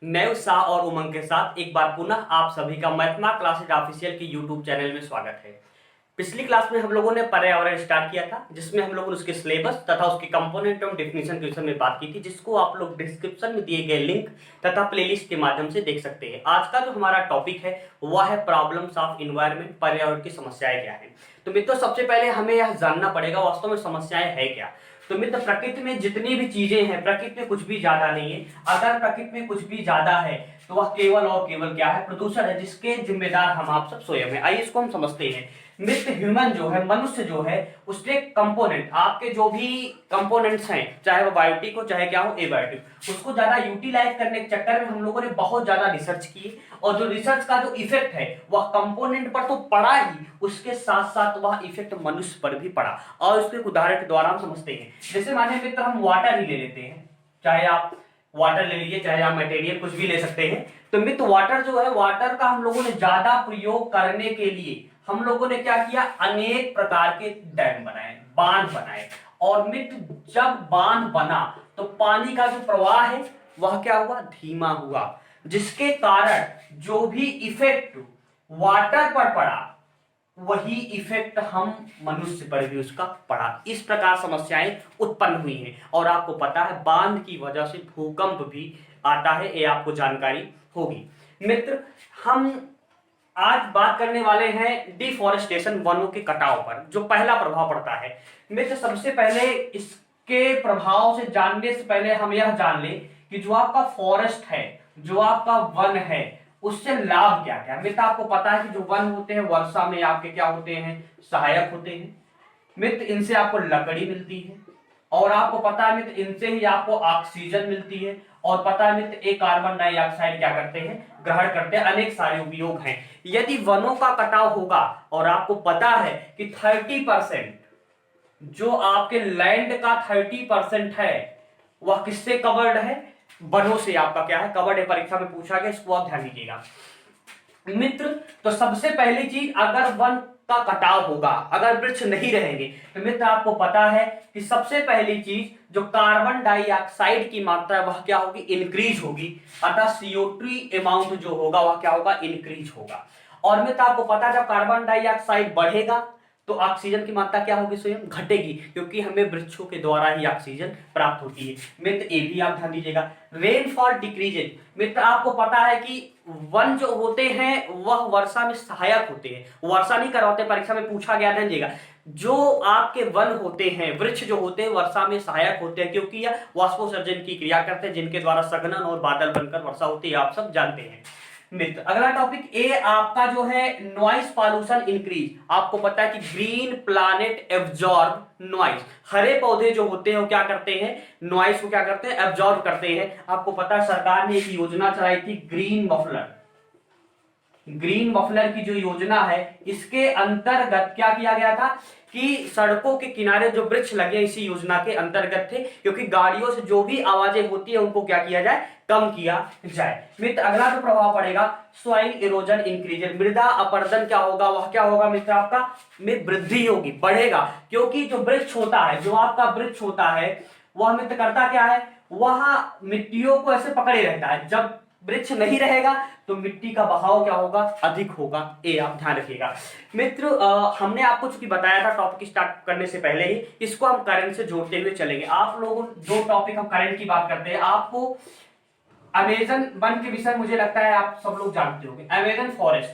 नए उत्साह और उमंग के साथ एक बार पुनः आप सभी का मैथमा क्लासेज ऑफिशियल के यूट्यूब चैनल में स्वागत है। पिछली क्लास में हम लोगों ने पर्यावरण स्टार्ट किया था, जिसमें हम लोगों ने उसके सिलेबस तथा उसके कंपोनेंट एवं डिफिनेशन के विषय में बात की थी, जिसको आप लोग डिस्क्रिप्शन में दिए गए लिंक तथा प्लेलिस्ट के माध्यम से देख सकते हैं। आज का जो हमारा टॉपिक है वह है प्रॉब्लम्स ऑफ इन्वायरमेंट, पर्यावरण की समस्याएं क्या है। तो मित्रों, सबसे पहले हमें यह जानना पड़ेगा वास्तव में समस्याएं है क्या। तो मित्र, प्रकृति में जितनी भी चीजें हैं, प्रकृति में कुछ भी ज्यादा नहीं है। अगर प्रकृति में कुछ भी ज्यादा है तो वह केवल और केवल क्या है, प्रदूषण है, जिसके जिम्मेदार हम आप सब स्वयं हैं। आइए इसको हम समझते हैं। मित्र, ह्यूमन जो है, मनुष्य जो है, उसके कंपोनेंट, आपके जो भी कंपोनेंट्स हैं, चाहे वो बायोटिक हो चाहे क्या हो एबायोटिक, उसको ज्यादा यूटिलाइज करने के चक्कर में हम लोगों ने बहुत ज्यादा रिसर्च की, और जो रिसर्च का जो इफेक्ट है वह कंपोनेंट पर तो पड़ा ही, उसके साथ साथ वह इफेक्ट मनुष्य पर भी पड़ा। और उसके उदाहरण के द्वारा हम समझते हैं। जैसे मानिए मित्र, हम वाटर ही ले लेते हैं, चाहे आप वाटर ले लीजिए, चाहे आप मटेरियल कुछ भी ले सकते हैं। तो मित्र, वाटर जो है, वाटर का हम लोगों ने ज्यादा प्रयोग करने के लिए हम लोगों ने क्या किया, अनेक प्रकार के डैम बनाए, बांध बनाए। और मित्र, जब बांध बना तो पानी का जो प्रवाह है वह क्या हुआ, धीमा हुआ, जिसके कारण जो भी इफेक्ट वाटर पर पड़ा वही इफेक्ट हम मनुष्य पर भी उसका पड़ा। इस प्रकार समस्याएं उत्पन्न हुई हैं। और आपको पता है बांध की वजह से भूकंप भी आता है, ये आपको जानकारी होगी। मित्र, हम आज बात करने वाले हैं डिफॉरेस्टेशन, वनों के कटाव पर जो पहला प्रभाव पड़ता है। मित्र, सबसे पहले इसके प्रभाव से जानने से पहले हम यह जान लें कि जो आपका फॉरेस्ट है, जो आपका वन है, उससे लाभ क्या क्या है। मित्र, आपको पता है कि जो वन होते हैं वर्षा में आपके क्या होते हैं, सहायक होते हैं। मित्र, इनसे आपको लकड़ी मिलती है, और आपको पता है मित्र, इनसे ही आपको ऑक्सीजन मिलती है, और पता है मित्र, एक कार्बन डाइऑक्साइड क्या करते हैं, ग्रहण करते हैं। अनेक सारे उपयोग हैं। यदि वनों का कटाव होगा, और आपको पता है कि 30% जो आपके लैंड का 30% है वह किससे कवर्ड है, वनों से आपका क्या है, कवर्ड है। परीक्षा में पूछा गया, इसको आप ध्यान दीजिएगा। मित्र, तो सबसे पहली चीज, अगर वन का कटाव होगा, अगर वृक्ष नहीं रहेंगे, तो मित्र आपको पता है कि सबसे पहली चीज जो कार्बन डाइऑक्साइड की मात्रा वह क्या होगी, इंक्रीज होगी। अतः CO2 अमाउंट जो होगा वह क्या होगा, इंक्रीज होगा। और मित्र आपको पता है जब कार्बन डाइऑक्साइड बढ़ेगा तो ऑक्सीजन की मात्रा क्या होगी, स्वयं घटेगी, क्योंकि हमें वृक्षों के द्वारा ही ऑक्सीजन प्राप्त होती है। मित्र, ये भी आप ध्यान दीजिएगा। रेनफॉल डिक्रीजेज, मित्र आपको पता है कि वन जो होते हैं वह वर्षा में सहायक होते हैं, वर्षा नहीं करवाते, परीक्षा में पूछा गया, ध्यान दीजिएगा। जो आपके वन होते हैं, वृक्ष जो होते हैं, वर्षा में सहायक होते हैं, क्योंकि यह वाष्पोत्सर्जन की क्रिया करते हैं, जिनके द्वारा संघनन और बादल बनकर वर्षा होती है, आप सब जानते हैं। मित्र, अगला टॉपिक ए आपका जो है नॉइस पॉल्यूशन इंक्रीज। आपको पता है कि ग्रीन प्लैनेट एब्जॉर्ब नॉइस, हरे पौधे जो होते हैं वो क्या करते हैं, नॉइस को क्या करते हैं, एब्जॉर्ब करते हैं। आपको पता है सरकार ने एक योजना चलाई थी, ग्रीन मफलर। ग्रीन मफलर की जो योजना है, इसके अंतर्गत क्या किया गया था कि सड़कों के किनारे जो वृक्ष लगे इसी योजना के अंतर्गत थे, क्योंकि गाड़ियों से जो भी आवाजें होती है उनको क्या किया जाए, कम किया जाए। मित्र, अगला जो प्रभाव पड़ेगा, सॉइल इरोजन इंक्रीज, मृदा अपरदन क्या होगा, वह क्या होगा मित्र, आपका में वृद्धि होगी, बढ़ेगा। क्योंकि जो वृक्ष होता है, जो आपका वृक्ष होता है, वह मित्र करता क्या है, वह मिट्टियों को ऐसे पकड़े रहता है। जब वृक्ष नहीं रहेगा तो मिट्टी का बहाव क्या होगा, अधिक होगा। ये आप ध्यान रखिएगा। मित्र, हमने आपको चूंकि बताया था टॉपिक स्टार्ट करने से पहले ही, इसको हम करंट से जोड़ते हुए चलेंगे। आप लोगों, जो टॉपिक हम करंट की बात करते हैं, आपको अमेजन वन के विषय मुझे लगता है आप सब लोग जानते होंगे, अमेजन फॉरेस्ट।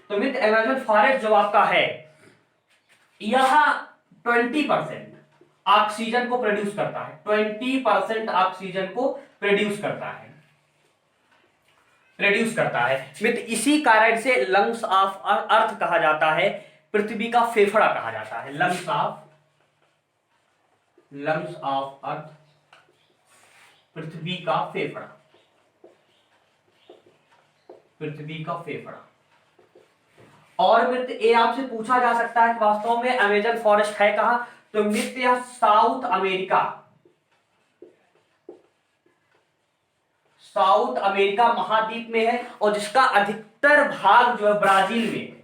तो मित्र, अमेजन फॉरेस्ट जो आपका है, यह 20% ऑक्सीजन को प्रोड्यूस करता है, 20% ऑक्सीजन को प्रोड्यूस करता है। मित्र, इसी कारण से लंग्स ऑफ अर्थ कहा जाता है, पृथ्वी का फेफड़ा कहा जाता है। लंग्स ऑफ अर्थ, पृथ्वी का फेफड़ा, पृथ्वी का फेफड़ा। और मित्र, ये आपसे पूछा जा सकता है कि वास्तव में अमेजन फॉरेस्ट है कहां। तो मित्र, यह साउथ अमेरिका महाद्वीप में है, और जिसका अधिकतर भाग जो है ब्राजील में है।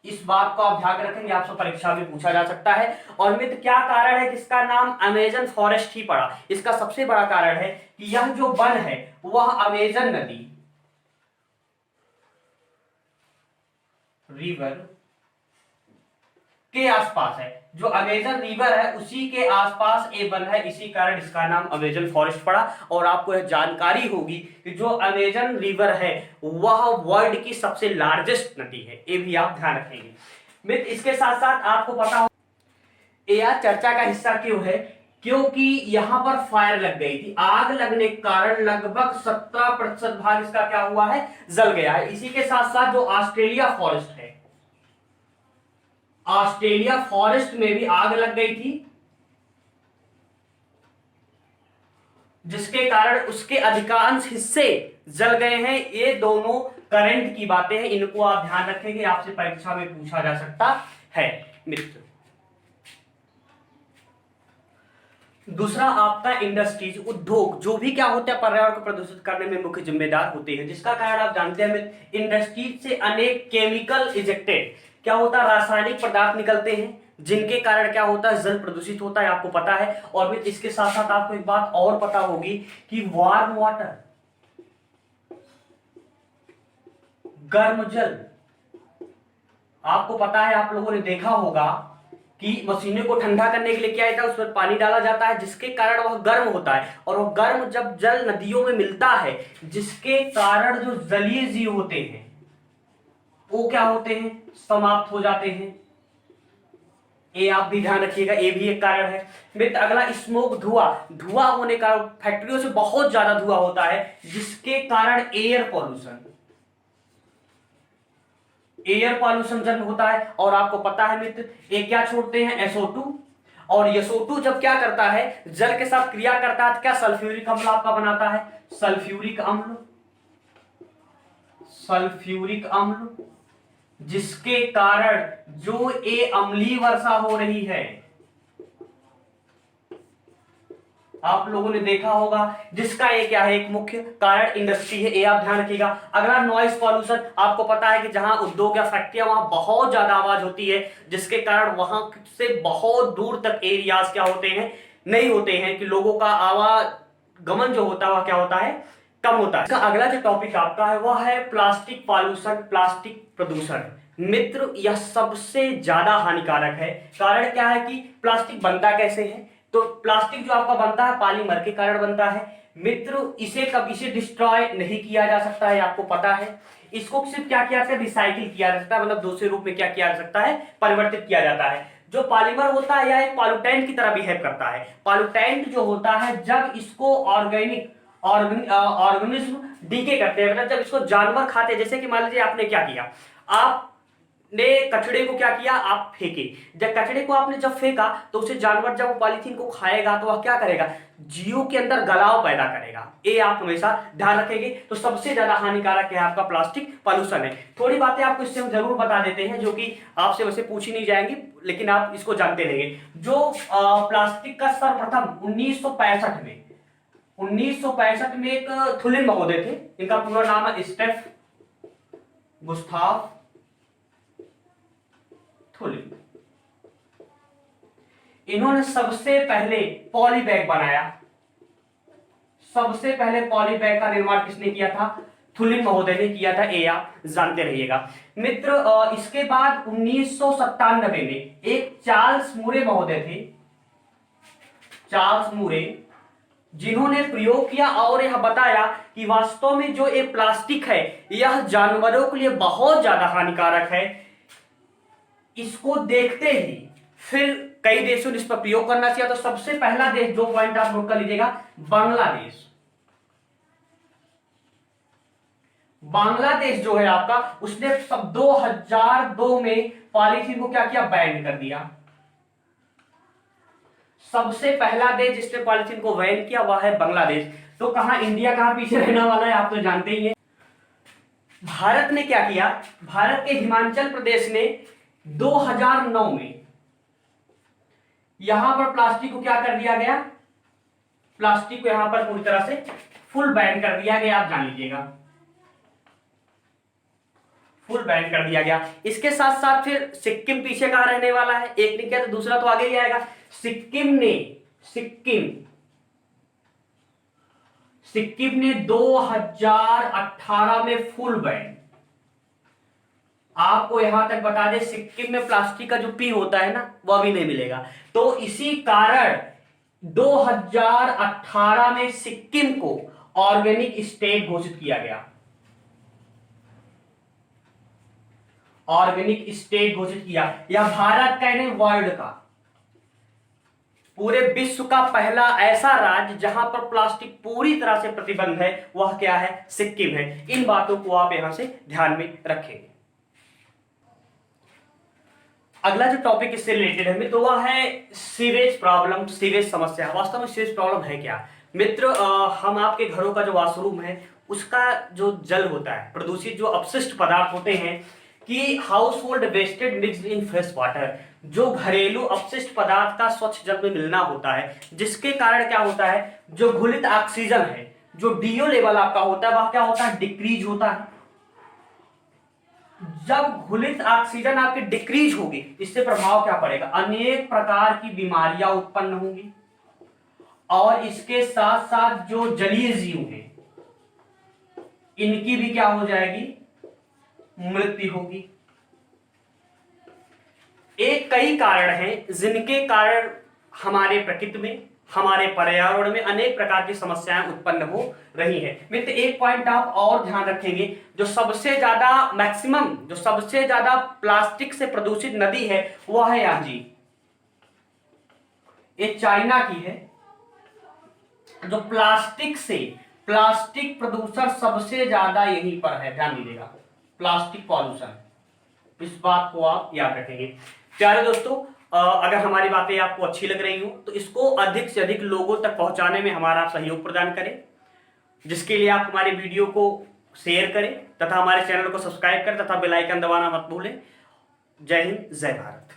इस बात को आप ध्यान रखेंगे, आपसे परीक्षा में पूछा जा सकता है। और मित्र क्या कारण है कि इसका नाम अमेजन फॉरेस्ट ही पड़ा? इसका सबसे बड़ा कारण है कि यह जो वन है वह अमेजन नदी, रिवर के आसपास है। जो अमेजन रिवर है उसी के आसपास ये वन है, इसी कारण इसका नाम अमेजन फॉरेस्ट पड़ा। और आपको यह जानकारी होगी कि जो अमेजन रिवर है वह वर्ल्ड की सबसे लार्जेस्ट नदी है, ये भी आप ध्यान रखेंगे मित्र। इसके साथ साथ आपको पता हो यह चर्चा का हिस्सा क्यों है, क्योंकि यहां पर फायर लग गई थी। आग लगने के कारण लगभग 70% भाग इसका क्या हुआ है, जल गया है। इसी के साथ साथ जो ऑस्ट्रेलिया फॉरेस्ट है, ऑस्ट्रेलिया फॉरेस्ट में भी आग लग गई थी, जिसके कारण उसके अधिकांश हिस्से जल गए हैं। ये दोनों करंट की बातें हैं, इनको आप ध्यान रखेंगे, आपसे परीक्षा में पूछा जा सकता है मित्र। दूसरा आपका इंडस्ट्रीज, उद्योग, जो भी क्या होता है पर्यावरण को प्रदूषित करने में मुख्य जिम्मेदार होते हैं, जिसका कारण आप जानते हैं इंडस्ट्रीज से अनेक केमिकल इजेक्टेड क्या होता है, रासायनिक पदार्थ निकलते हैं, जिनके कारण क्या होता है, जल प्रदूषित होता है, आपको पता है। और फिर इसके साथ साथ आपको एक बात और पता होगी कि वार्म वाटर, गर्म जल, आपको पता है, आप लोगों ने देखा होगा कि मशीनों को ठंडा करने के लिए क्या होता है, उसमें पानी डाला जाता है, जिसके कारण वह गर्म होता है। और वह गर्म जब जल नदियों में मिलता है, जिसके कारण जो जलीय जीव होते हैं वो क्या होते हैं, समाप्त हो जाते हैं। ये आप भी ध्यान रखिएगा, ये भी एक कारण है मित्र। अगला स्मोक, धुआं। धुआं होने का, फैक्ट्रियों से बहुत ज्यादा धुआं होता है, जिसके कारण एयर पॉल्यूशन, एयर पॉल्यूशन जन्म होता है। और आपको पता है मित्र, ये क्या छोड़ते हैं, SO2। और SO2 जब क्या करता है, जल के साथ क्रिया करता है तो क्या सल्फ्यूरिक अम्ल आपका बनाता है, सल्फ्यूरिक अम्ल, सल्फ्यूरिक अम्ल, जिसके कारण जो ये अम्लीय वर्षा हो रही है, आप लोगों ने देखा होगा, जिसका ये क्या है, एक मुख्य कारण इंडस्ट्री है, ये आप ध्यान रखिएगा। अगला नॉइस पॉल्यूशन, आपको पता है कि जहां उद्योग या फैक्ट्रियां, वहां बहुत ज्यादा आवाज होती है, जिसके कारण वहां से बहुत दूर तक एरियाज क्या होते हैं, नहीं होते हैं, कि लोगों का आवागमन जो होता है वह क्या होता है, कम होता है। इसका अगला जो टॉपिक आपका है वह है प्लास्टिक पॉल्यूशन, प्लास्टिक प्रदूषण। मित्र यह सबसे ज्यादा हानिकारक है। कारण क्या है कि प्लास्टिक बनता कैसे है, तो प्लास्टिक जो आपका बनता है पॉलीमर के कारण बनता है मित्र। इसे कभी से डिस्ट्रॉय नहीं किया जा सकता है, आपको पता है। इसको सिर्फ क्या किया जाता है, रिसाइकिल किया जा सकता है, मतलब दूसरे रूप में क्या किया जा सकता है, परिवर्तित किया जाता है। जो पॉलीमर होता है यह एक पॉल्यूटेंट की तरह बिहेव करता है। पॉल्यूटेंट जो होता है, जब इसको ऑर्गेनिक ऑर्गेनिज्म डीके करते हैं, मतलब जब इसको जानवर खाते हैं, जैसे कि मान लीजिए आपने क्या किया, आप ने कचड़े को क्या किया, आप फेंके। जब कचड़े को आपने जब फेंका तो उसे जानवर जब वो पॉलीथीन को खाएगा तो वह क्या करेगा, जीव के अंदर गलाव पैदा करेगा। ये आप हमेशा ध्यान रखेंगे। तो सबसे ज्यादा हानिकारक है आपका प्लास्टिक पॉल्यूशन है। थोड़ी बातें आपको इससे हम जरूर बता देते हैं, जो कि आपसे वैसे पूछी नहीं जाएंगी, लेकिन आप इसको जानते रहेंगे। जो प्लास्टिक का सर्वप्रथम 1965 में, 1965 में एक थुलिन महोदय थे, इनका पूरा नाम है स्टेफ गुस्ताव थुलिन। इन्होंने सबसे पहले पॉली बैग बनाया। सबसे पहले पॉली बैग का निर्माण किसने किया था, थुलिन महोदय ने किया था, ये आप जानते रहिएगा मित्र। इसके बाद 1997 में एक चार्ल्स मूरे महोदय थे, चार्ल्स मूरे, जिन्होंने प्रयोग किया और यह बताया कि वास्तव में जो ये प्लास्टिक है यह जानवरों के लिए बहुत ज्यादा हानिकारक है। इसको देखते ही फिर कई देशों ने इस पर प्रयोग करना चाहिए। तो सबसे पहला देश, जो पॉइंट आप नोट कर लीजिएगा, बांग्लादेश। बांग्लादेश जो है आपका, उसने सब 2002 में पॉलीथीन को क्या किया, बैन कर दिया। सबसे पहला देश जिसने पॉलीथीन को बैन किया वह है बांग्लादेश। तो कहां इंडिया कहां पीछे रहने वाला है, आप तो जानते ही हैं। भारत ने क्या किया, भारत के हिमाचल प्रदेश ने 2009 में यहां पर प्लास्टिक को क्या कर दिया गया, प्लास्टिक को यहां पर पूरी तरह से फुल बैन कर दिया गया, आप जान लीजिएगा, फुल बैन कर दिया गया। इसके साथ साथ फिर सिक्किम पीछे कहां रहने वाला है, एक ने किया तो दूसरा तो आगे ही आएगा। सिक्किम ने 2018 में फुल बैन। आपको यहां तक बता दें सिक्किम में प्लास्टिक का जो पी होता है ना वो अभी नहीं मिलेगा। तो इसी कारण 2018 में सिक्किम को ऑर्गेनिक स्टेट घोषित किया गया। ऑर्गेनिक स्टेट घोषित किया। यह भारत का नहीं वर्ल्ड का, पूरे विश्व का पहला ऐसा राज्य जहां पर प्लास्टिक पूरी तरह से प्रतिबंध है, वह क्या है, सिक्किम है। इन बातों को आप यहां से ध्यान में रखेंगे। अगला जो टॉपिक इससे रिलेटेड है मित्र वह है सीवेज प्रॉब्लम, सीवेज समस्या। वास्तव में सीवेज प्रॉब्लम है क्या मित्र? हम आपके घरों का जो वॉशरूम है उसका जो जल होता है, प्रदूषित जो अपशिष्ट पदार्थ होते हैं कि household wasted mixed in fresh water, जो घरेलू अपशिष्ट पदार्थ का स्वच्छ जल में मिलना होता है, जिसके कारण क्या होता है, जो घुलित ऑक्सीजन है, जो डीओ लेवल आपका होता है वह क्या होता है, डिक्रीज होता है। जब घुलित ऑक्सीजन आपकी डिक्रीज होगी इससे प्रभाव क्या पड़ेगा, अनेक प्रकार की बीमारियां उत्पन्न होंगी और इसके साथ साथ जो जलीय जीव हैं इनकी भी क्या हो जाएगी, मृत्यु होगी। एक कई कारण हैं जिनके कारण हमारे प्रकृति में, हमारे पर्यावरण में अनेक प्रकार की समस्याएं उत्पन्न हो रही हैं। मित्र एक पॉइंट आप और ध्यान रखेंगे, जो सबसे ज्यादा मैक्सिमम, जो सबसे ज्यादा प्लास्टिक से प्रदूषित नदी है वह है यांजी, ये चाइना की है। जो प्लास्टिक प्रदूषण सबसे ज्यादा यहीं पर है, ध्यान दीजिएगा, प्लास्टिक पॉल्यूशन। इस बात को आप याद रखेंगे। प्यारे दोस्तों, अगर हमारी बातें आपको अच्छी लग रही हो तो इसको अधिक से अधिक लोगों तक पहुंचाने में हमारा आप सहयोग प्रदान करें, जिसके लिए आप हमारे वीडियो को शेयर करें तथा हमारे चैनल को सब्सक्राइब करें तथा बेल आइकन दबाना मत भूलें। जय हिंद, जय भारत।